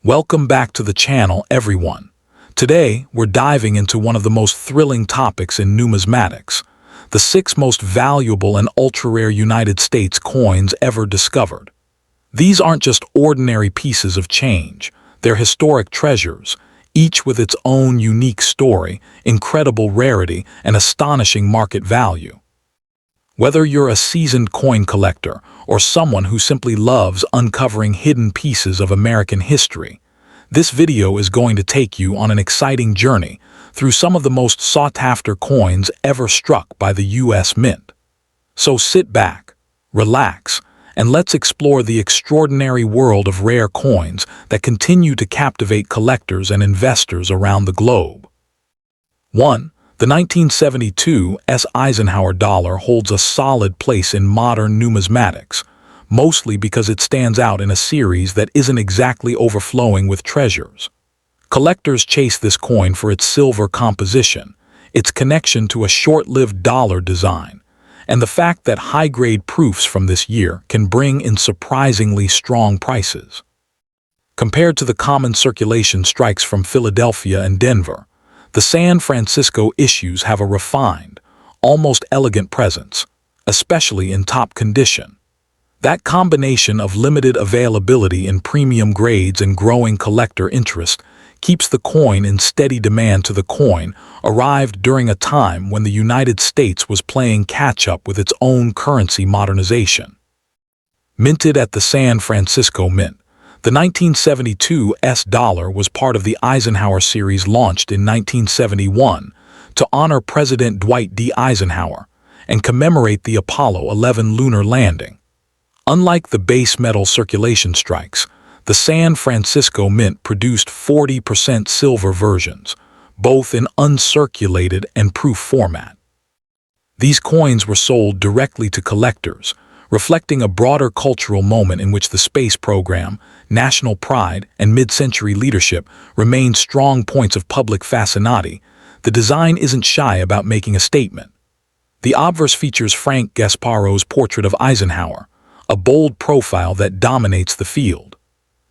Welcome back to the channel, everyone. Today, we're diving into one of the most thrilling topics in numismatics, the 6 most valuable and ultra-rare United States coins ever discovered. These aren't just ordinary pieces of change, they're historic treasures, each with its own unique story, incredible rarity, and astonishing market value. Whether you're a seasoned coin collector or someone who simply loves uncovering hidden pieces of American history, this video is going to take you on an exciting journey through some of the most sought-after coins ever struck by the U.S. Mint. So sit back, relax, and let's explore the extraordinary world of rare coins that continue to captivate collectors and investors around the globe. 1. The 1972 Eisenhower dollar holds a solid place in modern numismatics, mostly because it stands out in a series that isn't exactly overflowing with treasures. Collectors chase this coin for its silver composition, its connection to a short-lived dollar design, and the fact that high-grade proofs from this year can bring in surprisingly strong prices. Compared to the common circulation strikes from Philadelphia and Denver, the San Francisco issues have a refined, almost elegant presence, especially in top condition. That combination of limited availability in premium grades and growing collector interest keeps the coin in steady demand. The coin arrived during a time when the United States was playing catch-up with its own currency modernization. Minted at the San Francisco Mint, the 1972 dollar was part of the Eisenhower series launched in 1971 to honor President Dwight D. Eisenhower and commemorate the Apollo 11 lunar landing. Unlike the base metal circulation strikes, the San Francisco Mint produced 40% silver versions, both in uncirculated and proof format. These coins were sold directly to collectors, reflecting a broader cultural moment in which the space program, national pride, and mid-century leadership remained strong points of public fascination. The design isn't shy about making a statement. The obverse features Frank Gasparo's portrait of Eisenhower, a bold profile that dominates the field.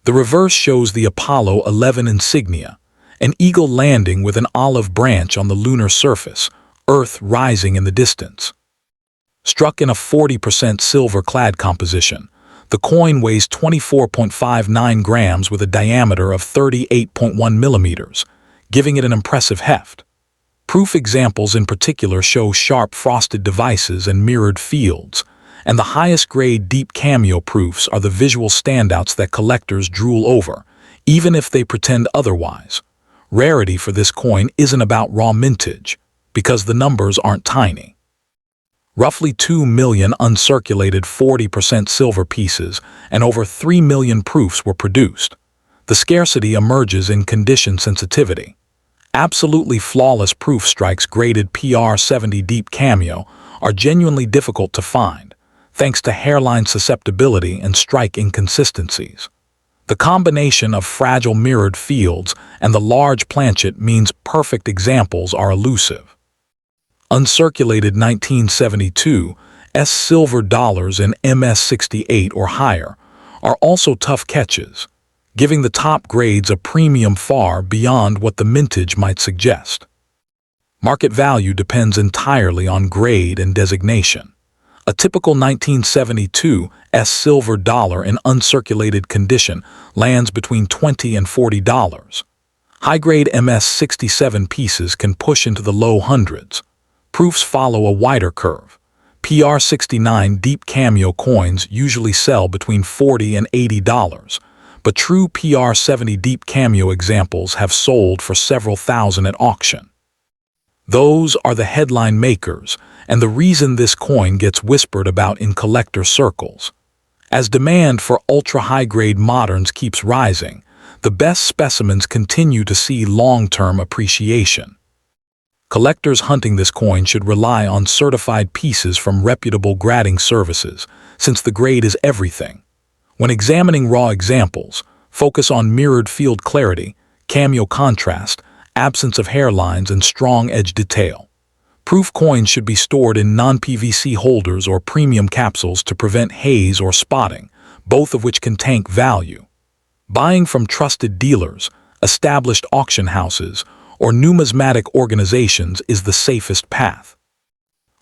The reverse shows the Apollo 11 insignia, an eagle landing with an olive branch on the lunar surface, Earth rising in the distance. Struck in a 40% silver-clad composition, the coin weighs 24.59 grams with a diameter of 38.1 millimeters, giving it an impressive heft. Proof examples in particular show sharp frosted devices and mirrored fields, and the highest-grade deep cameo proofs are the visual standouts that collectors drool over, even if they pretend otherwise. Rarity for this coin isn't about raw mintage, because the numbers aren't tiny. Roughly 2 million uncirculated 40% silver pieces and over 3 million proofs were produced. The scarcity emerges in condition sensitivity. Absolutely flawless proof strikes graded PR70 deep cameo are genuinely difficult to find, thanks to hairline susceptibility and strike inconsistencies. The combination of fragile mirrored fields and the large planchet means perfect examples are elusive. Uncirculated 1972 silver dollars in MS68 or higher are also tough catches, giving the top grades a premium far beyond what the mintage might suggest. Market value depends entirely on grade and designation. A typical 1972 silver dollar in uncirculated condition lands between $20 and $40. High-grade MS67 pieces can push into the low hundreds. Proofs follow a wider curve. PR69 deep cameo coins usually sell between $40 and $80, but true PR70 deep cameo examples have sold for several thousand at auction. Those are the headline makers, and the reason this coin gets whispered about in collector circles. As demand for ultra-high-grade moderns keeps rising, the best specimens continue to see long-term appreciation. Collectors hunting this coin should rely on certified pieces from reputable grading services, since the grade is everything. When examining raw examples, focus on mirrored field clarity, cameo contrast, absence of hairlines, and strong edge detail. Proof coins should be stored in non-PVC holders or premium capsules to prevent haze or spotting, both of which can tank value. Buying from trusted dealers, established auction houses, or numismatic organizations is the safest path.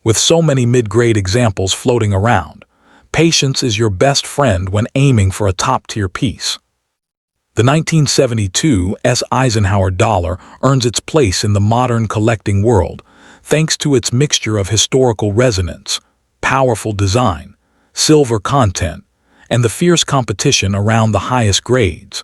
With so many mid-grade examples floating around, patience is your best friend when aiming for a top-tier piece. The 1972 Eisenhower dollar earns its place in the modern collecting world thanks to its mixture of historical resonance, powerful design, silver content, and the fierce competition around the highest grades.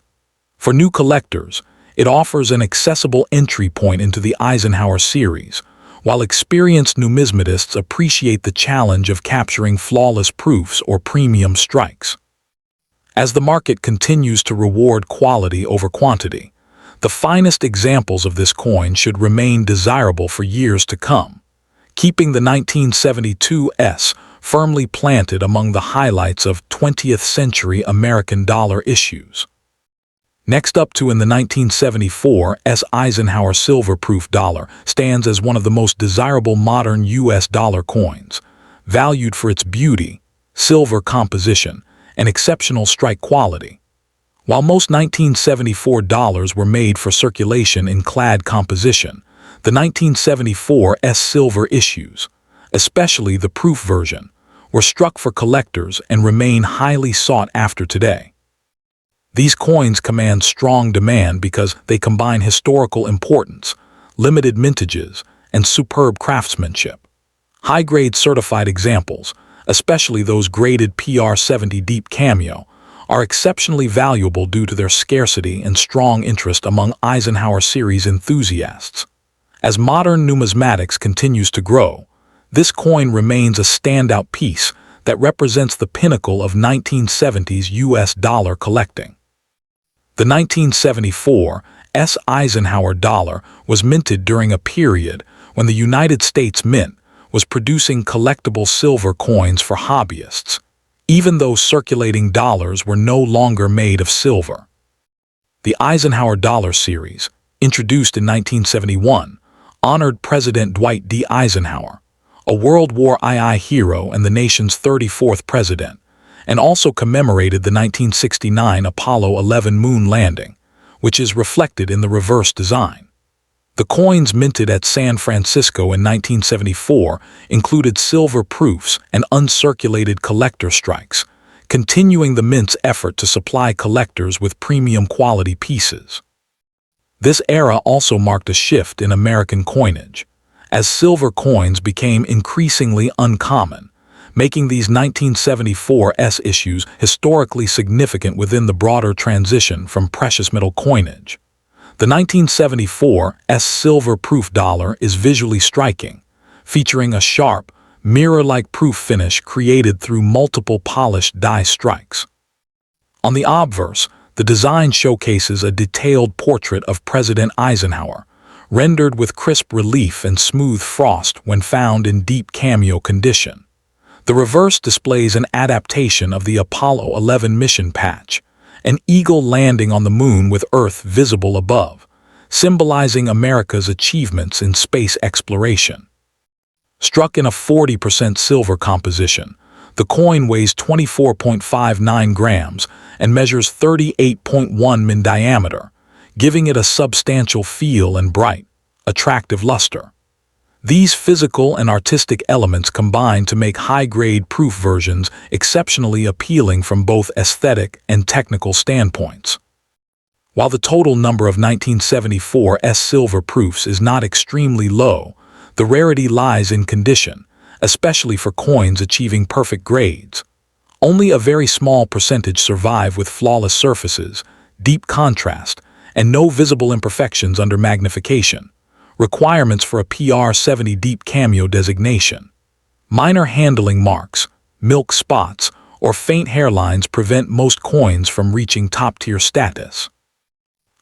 For new collectors, it offers an accessible entry point into the Eisenhower series, while experienced numismatists appreciate the challenge of capturing flawless proofs or premium strikes. As the market continues to reward quality over quantity, the finest examples of this coin should remain desirable for years to come, keeping the 1972 firmly planted among the highlights of 20th-century American dollar issues. Next up in the 1974 Eisenhower silver-proof dollar stands as one of the most desirable modern U.S. dollar coins, valued for its beauty, silver composition, and exceptional strike quality. While most 1974 dollars were made for circulation in clad composition, the 1974 silver issues, especially the proof version, were struck for collectors and remain highly sought after today. These coins command strong demand because they combine historical importance, limited mintages, and superb craftsmanship. High-grade certified examples, especially those graded PR70 Deep Cameo, are exceptionally valuable due to their scarcity and strong interest among Eisenhower series enthusiasts. As modern numismatics continues to grow, this coin remains a standout piece that represents the pinnacle of 1970s U.S. dollar collecting. The 1974 Eisenhower dollar was minted during a period when the United States Mint was producing collectible silver coins for hobbyists, even though circulating dollars were no longer made of silver. The Eisenhower dollar series, introduced in 1971, honored President Dwight D. Eisenhower, a World War II hero and the nation's 34th president, and also commemorated the 1969 Apollo 11 moon landing, which is reflected in the reverse design. The coins minted at San Francisco in 1974 included silver proofs and uncirculated collector strikes, continuing the mint's effort to supply collectors with premium quality pieces. This era also marked a shift in American coinage, as silver coins became increasingly uncommon, making these 1974 issues historically significant within the broader transition from precious metal coinage. The 1974 silver-proof dollar is visually striking, featuring a sharp, mirror-like proof finish created through multiple polished die strikes. On the obverse, the design showcases a detailed portrait of President Eisenhower, rendered with crisp relief and smooth frost when found in deep cameo condition. The reverse displays an adaptation of the Apollo 11 mission patch, an eagle landing on the moon with Earth visible above, symbolizing America's achievements in space exploration. Struck in a 40% silver composition, the coin weighs 24.59 grams and measures 38.1 mm in diameter, giving it a substantial feel and bright, attractive luster. These physical and artistic elements combine to make high-grade proof versions exceptionally appealing from both aesthetic and technical standpoints. While the total number of 1974 silver proofs is not extremely low, the rarity lies in condition, especially for coins achieving perfect grades. Only a very small percentage survive with flawless surfaces, deep contrast, and no visible imperfections under magnification. Requirements for a PR70 Deep Cameo designation. Minor handling marks, milk spots, or faint hairlines prevent most coins from reaching top-tier status.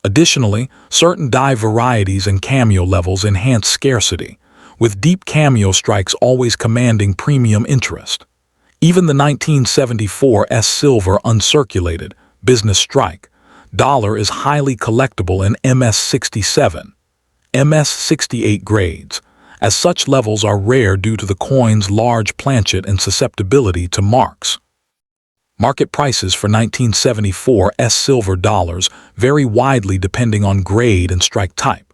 Additionally, certain die varieties and cameo levels enhance scarcity, with deep cameo strikes always commanding premium interest. Even the 1974 silver uncirculated business strike dollar is highly collectible in MS67. MS68 grades, as such levels are rare due to the coin's large planchet and susceptibility to marks. Market prices for 1974 silver dollars vary widely depending on grade and strike type.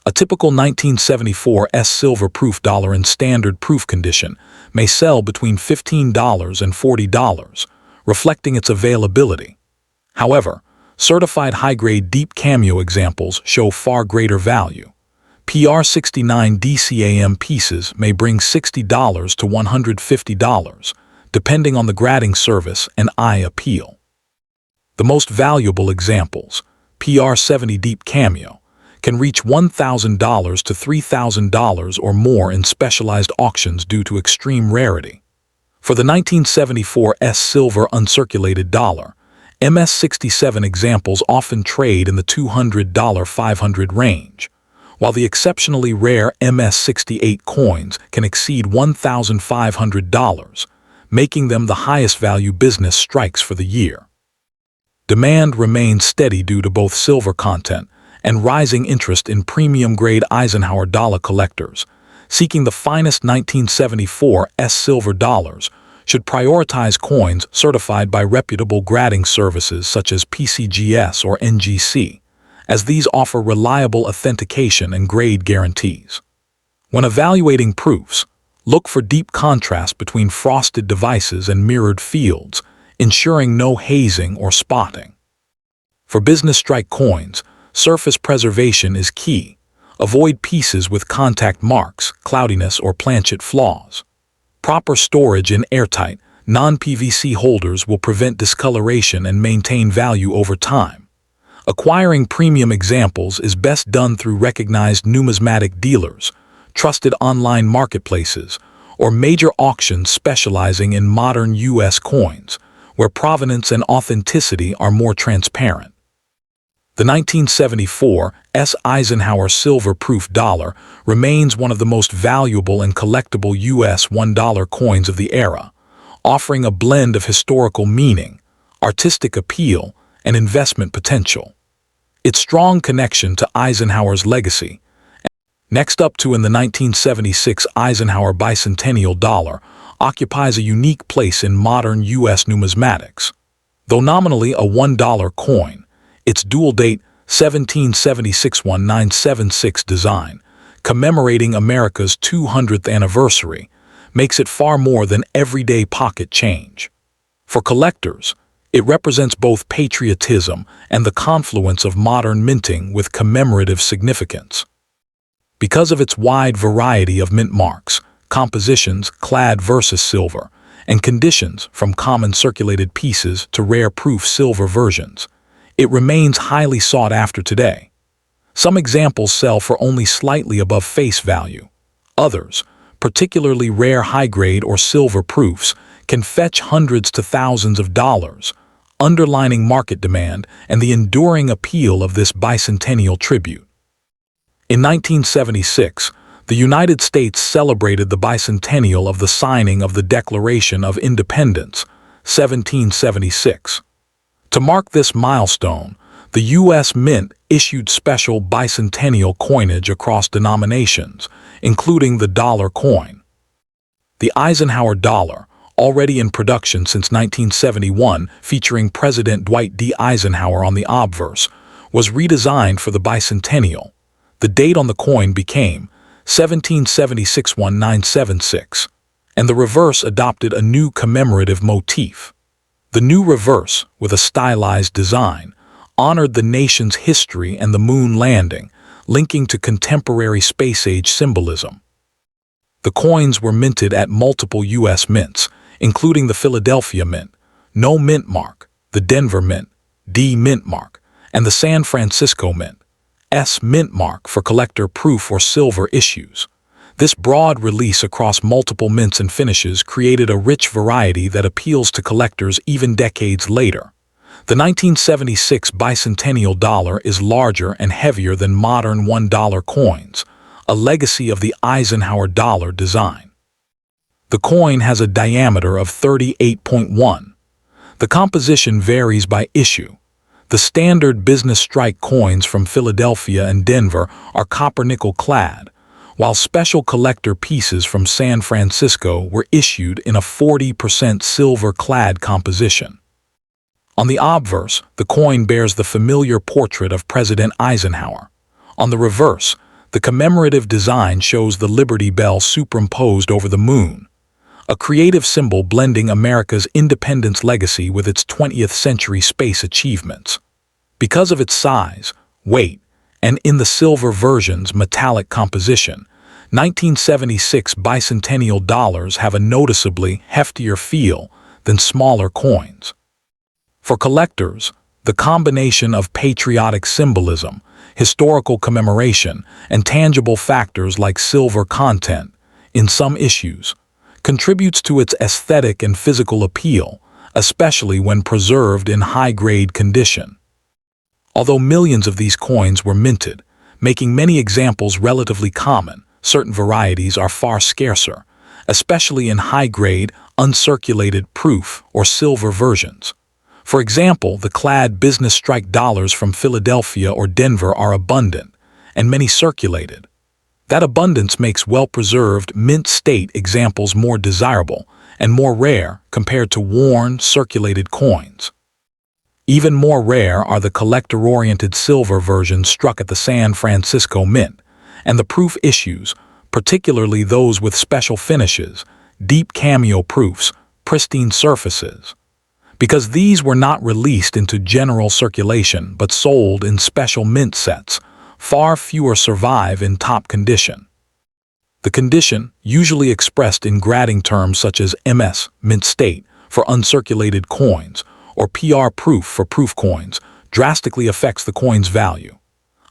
A typical 1974 silver proof dollar in standard proof condition may sell between $15 and $40, reflecting its availability. However, certified high-grade deep cameo examples show far greater value. PR69 DCAM pieces may bring $60 to $150, depending on the grading service and eye appeal. The most valuable examples, PR70 Deep Cameo, can reach $1,000 to $3,000 or more in specialized auctions due to extreme rarity. For the 1974 silver uncirculated dollar, MS67 examples often trade in the $200–500 range, while the exceptionally rare MS68 coins can exceed $1,500, making them the highest value business strikes for the year. Demand remains steady due to both silver content and rising interest in premium-grade Eisenhower dollar collectors. Seeking the finest 1974 silver dollars should prioritize coins certified by reputable grading services such as PCGS or NGC, as these offer reliable authentication and grade guarantees. When evaluating proofs, look for deep contrast between frosted devices and mirrored fields, ensuring no hazing or spotting. For business strike coins, surface preservation is key. Avoid pieces with contact marks, cloudiness, or planchet flaws. Proper storage in airtight, non-PVC holders will prevent discoloration and maintain value over time. Acquiring premium examples is best done through recognized numismatic dealers, trusted online marketplaces, or major auctions specializing in modern U.S. coins, where provenance and authenticity are more transparent. The 1974 Eisenhower silver proof dollar remains one of the most valuable and collectible U.S. $1 coins of the era, offering a blend of historical meaning, artistic appeal, and investment potential. Its strong connection to Eisenhower's legacy. Next up in the 1976 Eisenhower bicentennial dollar occupies a unique place in modern U.S. numismatics. Though nominally a $1 coin, its dual-date 1776-1976 design, commemorating America's 200th anniversary, makes it far more than everyday pocket change. For collectors, it represents both patriotism and the confluence of modern minting with commemorative significance. Because of its wide variety of mint marks, compositions, clad versus silver, and conditions from common circulated pieces to rare proof silver versions, it remains highly sought after today. Some examples sell for only slightly above face value. Others, particularly rare high-grade or silver proofs, can fetch hundreds to thousands of dollars, underlining market demand and the enduring appeal of this bicentennial tribute. In 1976, the United States celebrated the bicentennial of the signing of the Declaration of Independence, 1776. To mark this milestone, the U.S. Mint issued special bicentennial coinage across denominations, including the dollar coin. The Eisenhower dollar, already in production since 1971, featuring President Dwight D. Eisenhower on the obverse, was redesigned for the bicentennial. The date on the coin became 1776-1976, and the reverse adopted a new commemorative motif. The new reverse, with a stylized design, honored the nation's history and the moon landing, linking to contemporary space-age symbolism. The coins were minted at multiple U.S. mints, including the Philadelphia Mint, No Mint Mark, the Denver Mint, D Mint Mark, and the San Francisco Mint, S Mint Mark for collector proof or silver issues. This broad release across multiple mints and finishes created a rich variety that appeals to collectors even decades later. The 1976 bicentennial dollar is larger and heavier than modern $1 coins, a legacy of the Eisenhower dollar design. The coin has a diameter of 38.1. The composition varies by issue. The standard business strike coins from Philadelphia and Denver are copper-nickel clad, while special collector pieces from San Francisco were issued in a 40% silver-clad composition. On the obverse, the coin bears the familiar portrait of President Eisenhower. On the reverse, the commemorative design shows the Liberty Bell superimposed over the moon, a creative symbol blending America's independence legacy with its 20th century space achievements. Because of its size, weight, and in the silver version's metallic composition, 1976 bicentennial dollars have a noticeably heftier feel than smaller coins. For collectors, the combination of patriotic symbolism, historical commemoration, and tangible factors like silver content in some issues contributes to its aesthetic and physical appeal, especially when preserved in high-grade condition. Although millions of these coins were minted, making many examples relatively common, certain varieties are far scarcer, especially in high-grade, uncirculated proof or silver versions. For example, the clad business strike dollars from Philadelphia or Denver are abundant, and many circulated. That abundance makes well-preserved, mint-state examples more desirable and more rare compared to worn, circulated coins. Even more rare are the collector-oriented silver versions struck at the San Francisco Mint, and the proof issues, particularly those with special finishes, deep cameo proofs, pristine surfaces. Because these were not released into general circulation but sold in special mint sets, far fewer survive in top condition. The condition, usually expressed in grading terms such as MS, mint state, for uncirculated coins, or PR proof for proof coins, drastically affects the coin's value.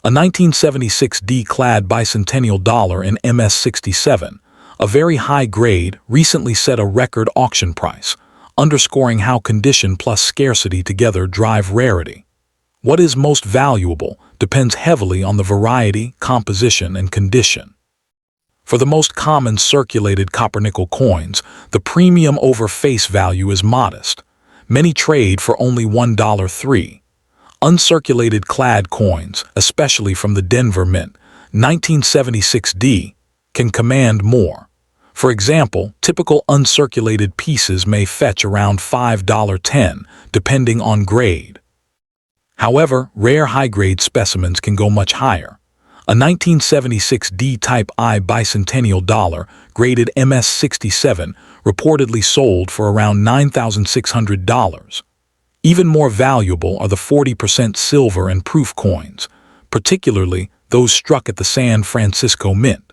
A 1976 D-clad bicentennial dollar in MS-67, a very high grade, recently set a record auction price, underscoring how condition plus scarcity together drive rarity. What is most valuable depends heavily on the variety, composition, and condition. For the most common circulated copper-nickel coins, the premium over face value is modest. Many trade for only $1.03. Uncirculated clad coins, especially from the Denver Mint, 1976 D, can command more. For example, typical uncirculated pieces may fetch around $5.10, depending on grade. However, rare high-grade specimens can go much higher. A 1976 D-type I bicentennial dollar, graded MS-67, reportedly sold for around $9,600. Even more valuable are the 40% silver and proof coins, particularly those struck at the San Francisco Mint.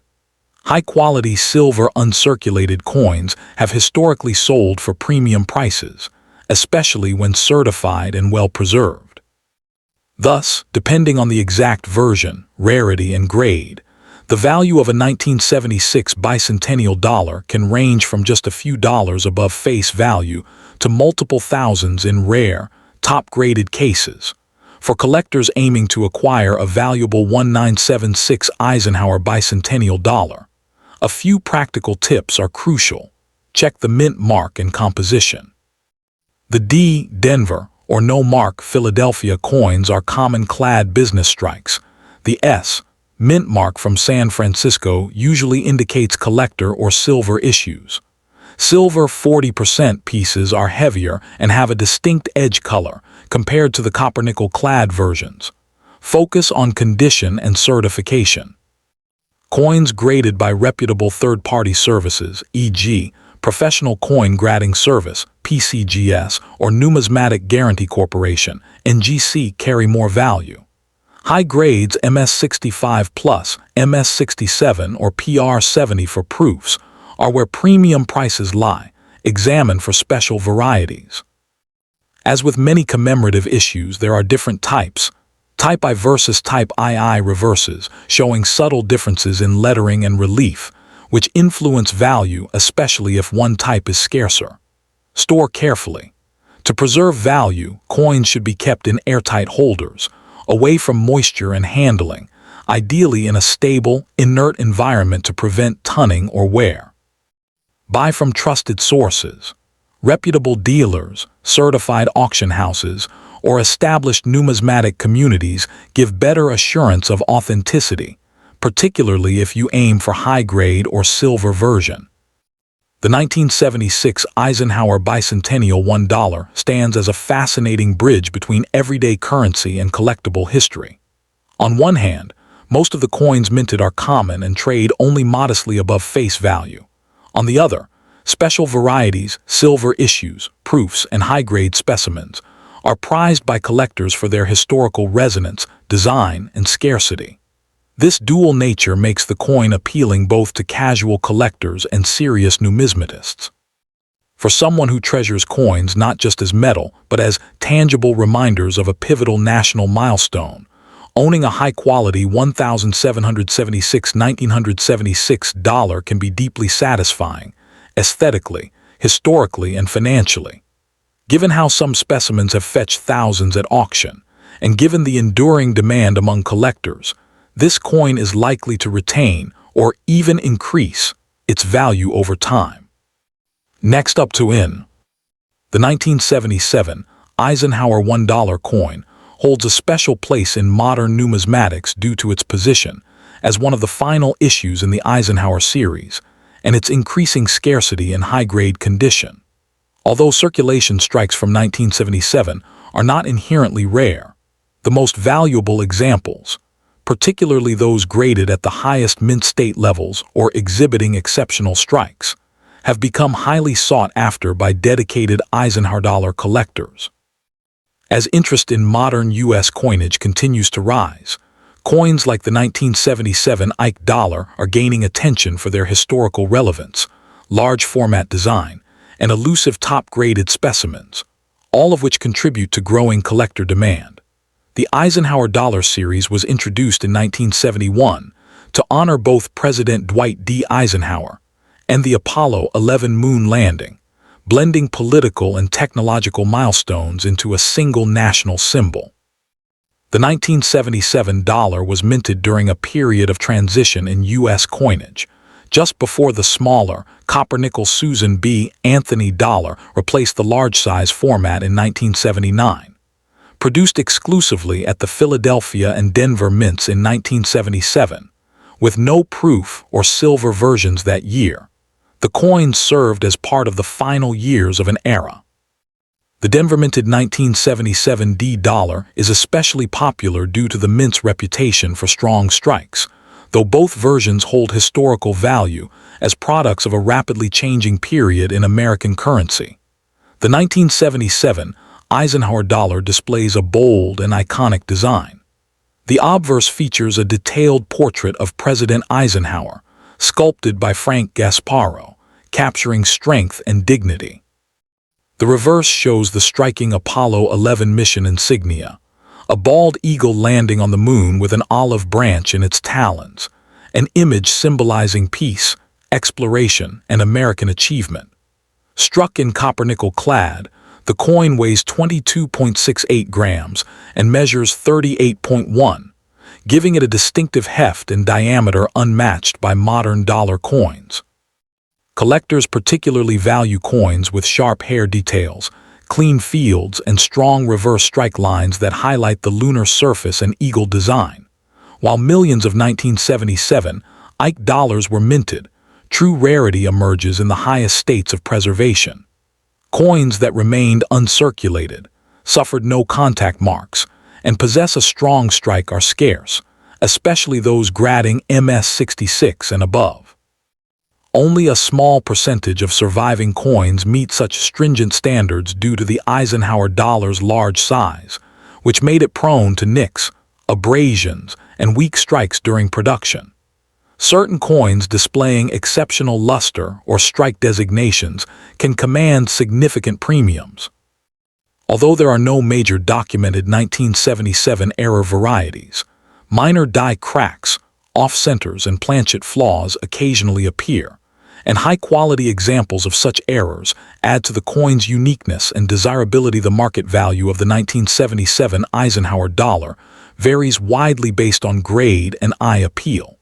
High-quality silver uncirculated coins have historically sold for premium prices, especially when certified and well-preserved. Thus, depending on the exact version, rarity, and grade, the value of a 1976 bicentennial dollar can range from just a few dollars above face value to multiple thousands in rare, top-graded cases. For collectors aiming to acquire a valuable 1976 Eisenhower bicentennial dollar, a few practical tips are crucial. Check the mint mark and composition. The D, Denver, or no mark Philadelphia coins are common clad business strikes. The S, mint mark from San Francisco, usually indicates collector or silver issues. Silver 40% pieces are heavier and have a distinct edge color compared to the copper-nickel clad versions. Focus on condition and certification. Coins graded by reputable third-party services, e.g., Professional Coin Grading Service, PCGS, or Numismatic Guarantee Corporation, NGC, carry more value. High grades MS65+, MS67, or PR70 for proofs are where premium prices lie. Examine for special varieties. As with many commemorative issues, there are different types. Type I versus Type II reverses, showing subtle differences in lettering and relief, which influence value, especially if one type is scarcer. Store carefully. To preserve value, coins should be kept in airtight holders, away from moisture and handling, ideally in a stable, inert environment to prevent tunning or wear. Buy from trusted sources. Reputable dealers, certified auction houses, or established numismatic communities give better assurance of authenticity, particularly if you aim for high-grade or silver version. The 1976 Eisenhower Bicentennial $1 stands as a fascinating bridge between everyday currency and collectible history. On one hand, most of the coins minted are common and trade only modestly above face value. On the other, special varieties, silver issues, proofs, and high-grade specimens are prized by collectors for their historical resonance, design, and scarcity. This dual nature makes the coin appealing both to casual collectors and serious numismatists. For someone who treasures coins not just as metal, but as tangible reminders of a pivotal national milestone, owning a high-quality 1976 dollar can be deeply satisfying, aesthetically, historically, and financially. Given how some specimens have fetched thousands at auction, and given the enduring demand among collectors, this coin is likely to retain, or even increase, its value over time. Next up the 1977 Eisenhower $1 coin holds a special place in modern numismatics due to its position as one of the final issues in the Eisenhower series and its increasing scarcity and high-grade condition. Although circulation strikes from 1977 are not inherently rare, the most valuable examples, particularly those graded at the highest mint state levels or exhibiting exceptional strikes, have become highly sought after by dedicated Eisenhower dollar collectors. As interest in modern U.S. coinage continues to rise, coins like the 1977 Ike dollar are gaining attention for their historical relevance, large format design, and elusive top-graded specimens, all of which contribute to growing collector demand. The Eisenhower dollar series was introduced in 1971 to honor both President Dwight D. Eisenhower and the Apollo 11 moon landing, blending political and technological milestones into a single national symbol. The 1977 dollar was minted during a period of transition in U.S. coinage, just before the smaller, copper-nickel Susan B. Anthony dollar replaced the large-size format in 1979. Produced exclusively at the Philadelphia and Denver mints in 1977, with no proof or silver versions that year, the coin served as part of the final years of an era. The Denver minted 1977 D dollar is especially popular due to the mint's reputation for strong strikes, though both versions hold historical value as products of a rapidly changing period in American currency. The 1977 Eisenhower dollar displays a bold and iconic design. The obverse features a detailed portrait of President Eisenhower, sculpted by Frank Gasparo, capturing strength and dignity. The reverse shows the striking Apollo 11 mission insignia, a bald eagle landing on the moon with an olive branch in its talons, an image symbolizing peace, exploration, and American achievement. Struck in copper-nickel clad, the coin weighs 22.68 grams and measures 38.1, giving it a distinctive heft and diameter unmatched by modern dollar coins. Collectors particularly value coins with sharp hair details, clean fields, and strong reverse strike lines that highlight the lunar surface and eagle design. While millions of 1977 Ike dollars were minted, true rarity emerges in the highest states of preservation. Coins that remained uncirculated, suffered no contact marks, and possess a strong strike are scarce, especially those grading MS-66 and above. Only a small percentage of surviving coins meet such stringent standards due to the Eisenhower dollar's large size, which made it prone to nicks, abrasions, and weak strikes during production. Certain coins displaying exceptional luster or strike designations can command significant premiums. Although there are no major documented 1977-era varieties, minor die cracks, off-centers, and planchet flaws occasionally appear, and high-quality examples of such errors add to the coin's uniqueness and desirability. The market value of the 1977 Eisenhower dollar varies widely based on grade and eye appeal.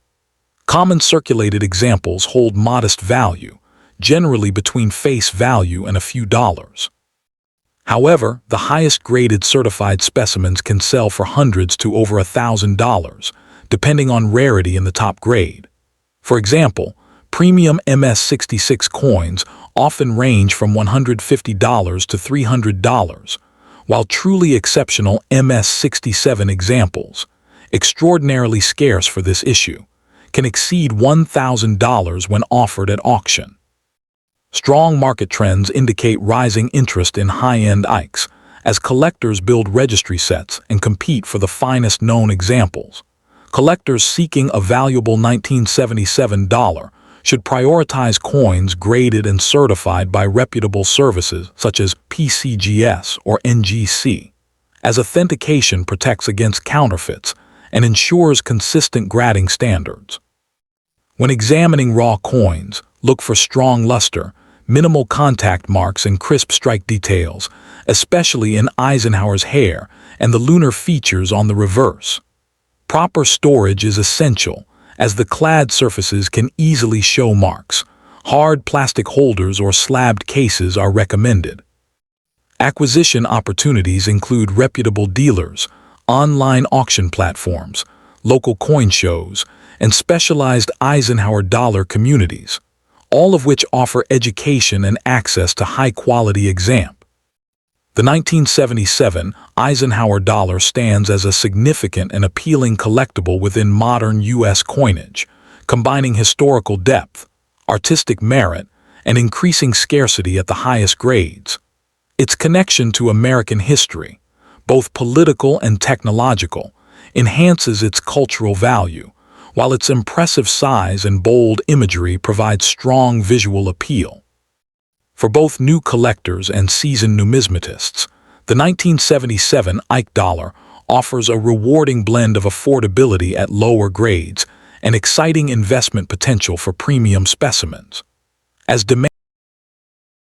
Common circulated examples hold modest value, generally between face value and a few dollars. However, the highest graded certified specimens can sell for hundreds to over $1,000, depending on rarity in the top grade. For example, premium MS-66 coins often range from $150 to $300, while truly exceptional MS-67 examples, extraordinarily scarce for this issue, can exceed $1,000 when offered at auction. Strong market trends indicate rising interest in high-end ICs, as collectors build registry sets and compete for the finest known examples. Collectors seeking a valuable 1977 dollar should prioritize coins graded and certified by reputable services such as PCGS or NGC, as authentication protects against counterfeits and ensures consistent grading standards. When examining raw coins, look for strong luster, minimal contact marks, and crisp strike details, especially in Eisenhower's hair and the lunar features on the reverse. Proper storage is essential, as the clad surfaces can easily show marks. Hard plastic holders or slabbed cases are recommended. Acquisition opportunities include reputable dealers, online auction platforms, local coin shows, and specialized Eisenhower dollar communities, all of which offer education and access to high-quality exam. The 1977 Eisenhower dollar stands as a significant and appealing collectible within modern U.S. coinage, combining historical depth, artistic merit, and increasing scarcity at the highest grades. Its connection to American history, both political and technological, enhances its cultural value, while its impressive size and bold imagery provide strong visual appeal. For both new collectors and seasoned numismatists, the 1977 Ike dollar offers a rewarding blend of affordability at lower grades and exciting investment potential for premium specimens. As demand